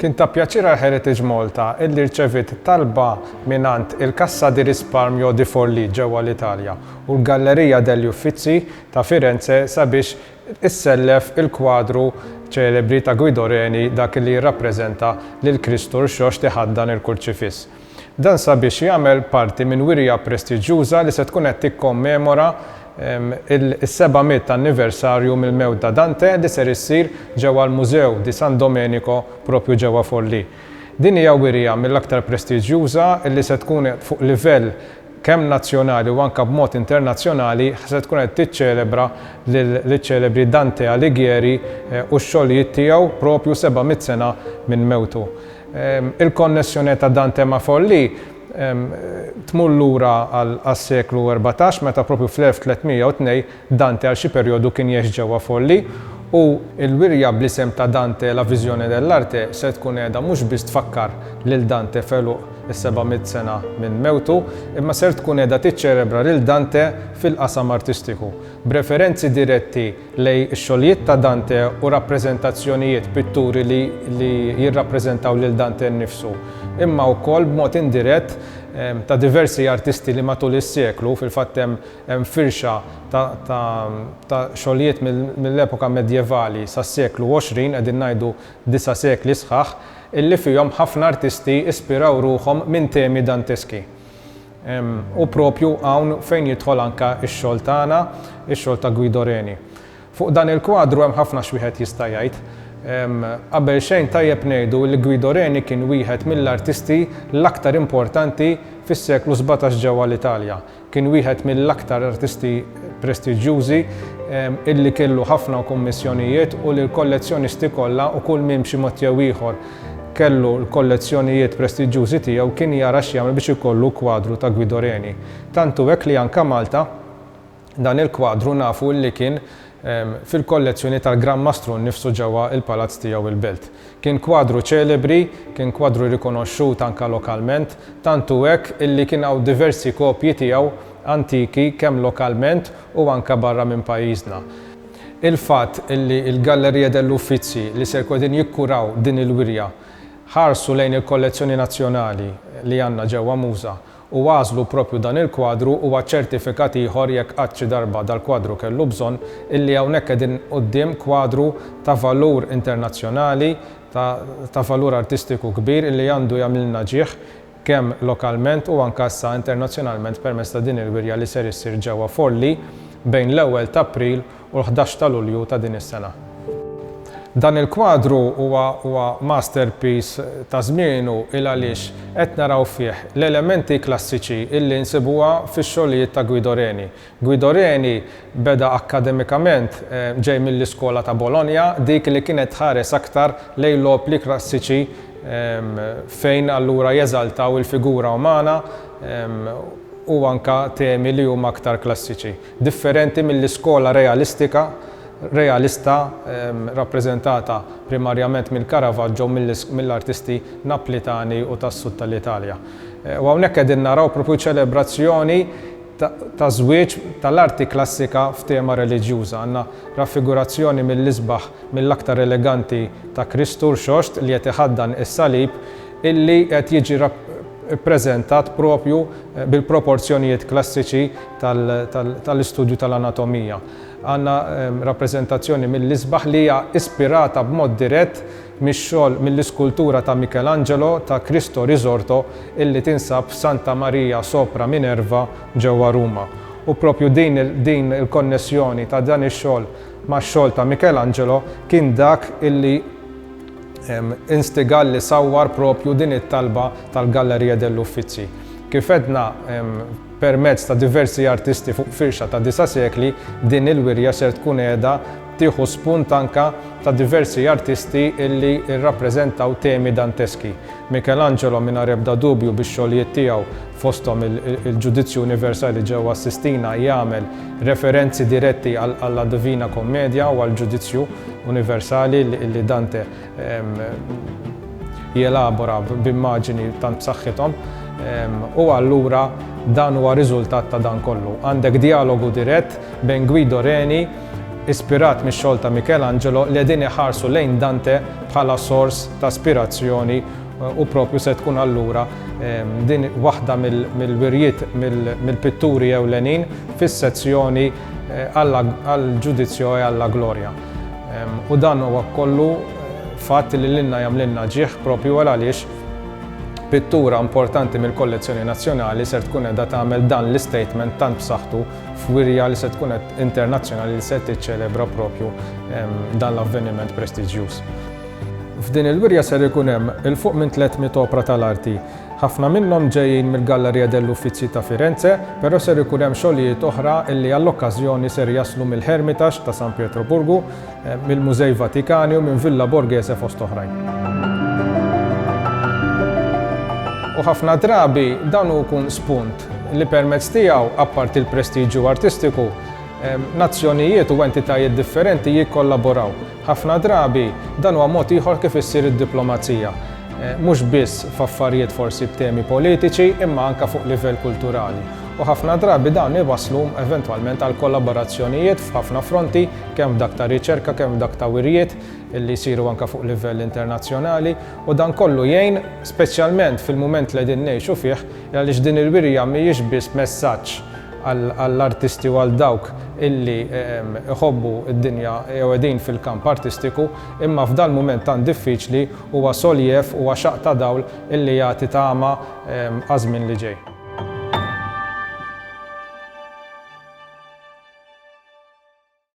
Kien ta' pjaċir għal Heritage Malta illi rċevit talba minant il-Kassa di Risparmio di Forlì ġewwa l-Italja u l-Gallerija degli Uffizi ta' Firenze sabiex issellef il-kwadru ċelebri ta' Guido Reni dak li jirrappreżenta lil Kristur xox tiħaddan il-Kurċifiss. Dan sabiex jagħmel parti minn wirja prestiġjuża li se tkun qed tikkommemora il-700 anniversarju mill-mewt ta' Dante li ser issir ġewwa l-Mużew di San Domenico propju ġewwa Forlì. Din hija wirja mill-aktar prestiġjuża li se tkun fuq livell kemm nazzjonali u anke b'mod internazzjonali se tkun qed tiċċelebra liċ-ċelebri Dante Alighieri u x-xogħlijiet tiegħu propju 700 sena minn mewtu. Il-konnessjoni ta' Dante ma' Forlì tmur lura għas-seklu 14 meta propju fl-1302 Dante għal xi perjodu kien jgħix ġewwa Forlì u l-wirja bl-isem ta' Dante La Visione dell'Arte se tkun qiegħda mhux biss tfakkar lil Dante feluq is-700 sena minn mewtu, imma ser tkun qiegħda tiċċelebra lil Dante fil-qasam artistiku, b'referenzi diretti lejn ix-xogħlijiet ta' Dante u rappreżentazzjonijiet pitturi li jirrappreżentaw lil Dante nnifsu, imma wkoll b'mod indirett ta' diversi artisti li matul is-seklu fil-fatt hemm firxa ta' xogħlijiet mill-epoka medjevali sas-seklu 20 qegħdin ngħidu 9 sekli sħaħ illi fihom ħafna artisti ispiraw ruhom minn temi danteski. U propju hawn fejn jidħol anke x-xogħol tagħna, ix-xogħol ta' Guido Reni. Fuq dan il-kwadru hemm ħafna x'wieħed jista' jgħid. Qabel xejn tajjeb ngħidu li Guido Reni kien wieħed mill-artisti l-aktar importanti fis-seklu 17 ġewwa l-Italja. Kien wieħed mill-aktar artisti prestiġjużi illi kellu ħafna kummissjonijiet u li l-kollezzjonisti kollha u kull min b'xi mod jew ieħor kellu l-kollezzjonijiet prestiġjużi tiegħu kien jara x'jagħmel biex ikollu kwadru ta' Guido Reni. Tantu hekk li anke Malta dan il-kwadru nafu li kien fil-kollezzjoni tal-Gran Mastru nnifsu ġewwa il-palazz tiegħu il-Belt. Kien kwadru ċelebri, kien kwadru rikonoxxut anke lokalment, tantu hekk illi kien hawn diversi kopji tiegħu antiki kemm lokalment u anke barra minn pajjiżna. Il-fatt illi l-Gallerija degli Uffizi li se jkunu jikkuraw din il-wirja ħarsu lejn il-kollezzjoni nazzjonali li għandna ġewwa Muża u għażlu propju dan il-kwadru huwa ċertifikat ieħor jekk qatt xi darba dal-kwadru kellu bżonn illi hawnhekk qegħdin quddiem kwadru ta' valur internazzjonali, ta' valur artistiku kbir illi għandu jagħmilna ġieħ kemm lokalment u anke issa internazzjonalment permezz ta' din il-wirja li ser issir ġewwa Forlì bejn l-1 ta' April u l-11 ta' Lulju ta' din is-sena. Dan il-kwadru huwa masterpiece ta' żmienu il għaliex qed naraw fih l-elementi klassiċi illi nsibuha fix-xogħlijiet ta' Guido Reni. Guido Reni beda akkademikament ġej mill-iskola ta' Bologna, dik li kienet ħares aktar lejn l-opli klassiċi fejn allura jeżaltaw il-figura umana u anke temi li huma aktar klassiċi, differenti mill-iskola realista rappreżentata primarjament mill-Caravaggio mill-artisti naplitani u tas-sud tal-Italja. U hawnhekk qegħdin naraw propju ċelebrazzjoni ta' żwieġ tal-arti klassika f'tema reliġjuża. Għandna raffigurazzjoni mill-isbaħ mill-aktar eleganti ta' Kristur xoxt li qed iħaddan is-salib illi qed jiġi ppreżentat propju bil-proporzjonijiet klassiċi tal-istudju tal-anatomija. Għandna rappreżentazzjoni mill-isbaħ li hija ispirata b'mod dirett mix-xogħol mill-iskultura ta' Michelangelo ta' Cristo Risorto illi tinsab f'Santa Maria sopra Minerva ġewwa Ruma. U propju din il-konnessjoni ta' dan ix-xogħol max-xogħol ta' Michelangelo kien dak illi instigal li sawwar propju din it-talba tal-Gallerija degli Uffizi. Kif edna permezz ta' diversi artisti fuq firxa ta' 9 sekli, din il-wirja ser tkun qiegħda tieħu spunt anke ta' diversi artisti illi rrappreżentaw temi danteski. Michelangelo mingħajr ebda dubju bix-xogħlijiet tiegħu fosthom il-Ġudizzju Universali ġewwa Sistina jagħmel referenzi diretti għall Divina Kommedja u għall-Ġudizzju Universali li Dante jelabora b'immaġini tant b'saħħithom u allura dan huwa riżultat ta' dan kollu. Għandek dialogu dirett bejn Guido Reni ispirat mix-xogħol ta' Michelangelo li qegħdin iħarsu lejn Dante bħala sors ta' ispirazzjoni u propju se tkun allura din waħda mill-wirjiet mill-pitturi ewlenin fis-sezzjoni għall-ġudizzju għalla glorja. U dan huwa kollu fatt li lilna jagħmlilna ġieħ propju għaliex pittura importanti mill-kollezzjoni nazzjonali ser tkun qiegħda tagħmel dan l-istatement tant b'saħħtu f'wirja li se tkun internazzjonali li se tiċċelebra propju dan l-avveniment prestiġjuż. F'din il-wirja ser ikun hemm il-fuq minn 300 opra tal-arti. Ħafna minnhom ġejjin mill-Gallerija dell'-Uffizi ta' Firenze, però ser ikun hemm xogħlijiet oħra illi għall-okkażjoni ser jaslu mill-Hermitage ta' San Pietroburgu, mill-Mużej Vatikani u minn Villa Borghese fost oħrajn. U ħafna drabi dan ikun spunt li permezz tiegħu apparti l-prestiġju artistiku nazzjonijiet u entitajiet differenti jikkollaboraw. Ħafna drabi dan huwa mod ieħor kif issir id-diplomazija. Mhux biss f'affarijiet forsi b'temi politiċi imma anke fuq livell kulturali. U ħafna drabi dawn iwasslu eventwalment għal kollaborazzjonijiet f'ħafna fronti kemm f'dak ta' riċerka kemm f'dak ta' wirjiet illi jsiru anke fuq livell internazzjonali u dan kollu jgħin speċjalment fil-mument li qegħdin ngħixu fih għaliex din il-wirja mhijiex biss messaġġ għall-artisti u għal dawk illi iħobbu id-dinja jew qegħdin fil-kamp artistiku imma f'dan mument tant diffiċli huwa soljef huwa xaq ta' dawl illi jagħti tama għażmien li ġej.